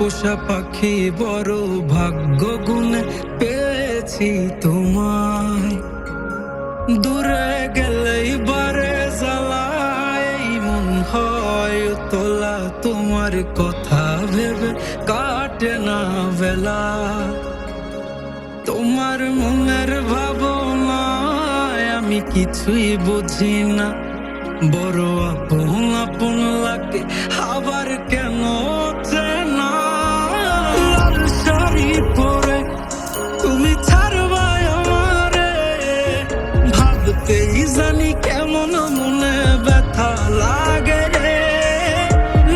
পোষা পাখি বড় ভাগ্য গুণে পেয়েছি তোমায়। দূরে গেলেই বারে জ্বালায় মন হয় তোলা, তোমার কথা ভেবে কাটে না বেলা। তোমার মনের ভাবনায় আমি কিছুই বুঝি না, বড় আপন আপন লাগে আবার কেন চেনা। লাল শাড়ি পরে তুমি ছাড়বাই আমারে, ভাবতেই জানি কেমন মনে ব্যথা লাগে রে।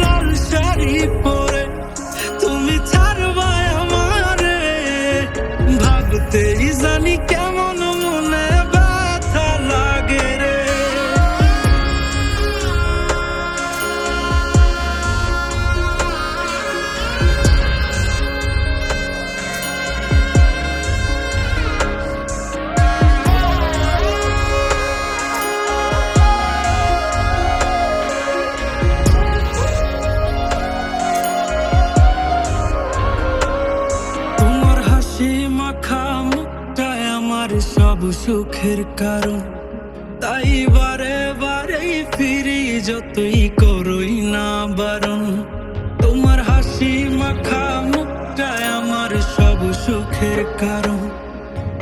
লাল শাড়ি পরে তুমি ছাড়বাই আমারে, ভাবতেই জানি কেমন মনে ব্যথা লাগে রে। তোমার হাসি মাখা মুখটাই আমার সব সুখের কারণ, তাই বারে বারেই ফিরি যতই করই না বারণ। তোমার হাসি মাখা মুখটাই আমার সব সুখের কারণ,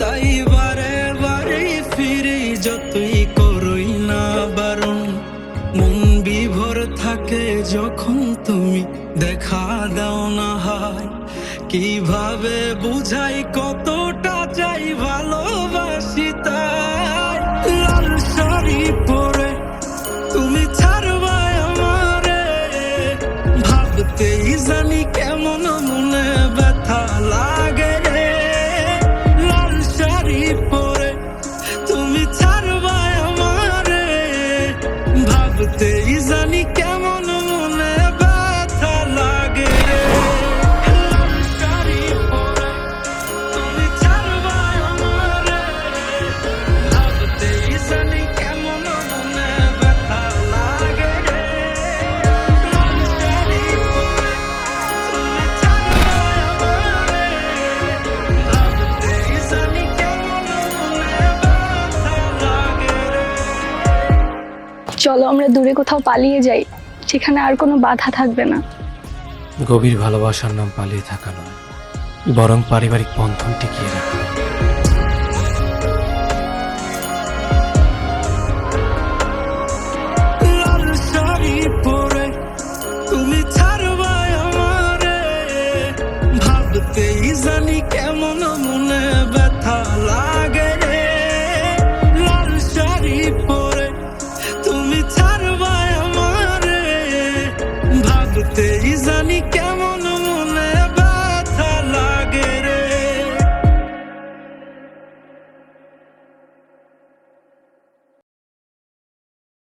তাই বারে বারেই ফিরি যতই করই না বারণ। মন বিভোর থাকে যখন তুমি দেখা দাও না হয়, কিভাবে বুঝাই কতটা চাই ভালোবাসি তাই। লাল শাড়ি পরে তুমি ছাড়বাই আমারে, ভাবতেই জানি কেমন মনে ব্যথা লাগে রে। লাল শাড়ি পরে তুমি ছাড়বাই আমারে, ভাবতেই জানি কেমন মনে ব্যথা লাগে রে। লাল শাড়ি পরে তুমি ছাড়বাই আমারে, ভাবতেই জানি কেমন মনে ব্যথা লাগে রে। লাল শাড়ি পরে তুমি ছাড়বাই আমারে, ভাবতেই জানি কেমন মনে ব্যথা লাগে রে। চলো আমরা দূরে কোথাও পালিয়ে যাই, সেখানে আর কোনো বাধা থাকবে না। গভীর ভালোবাসার নাম পালিয়ে থাকা নয়, বরং পারিবারিক বন্ধন টিকিয়ে রাখা।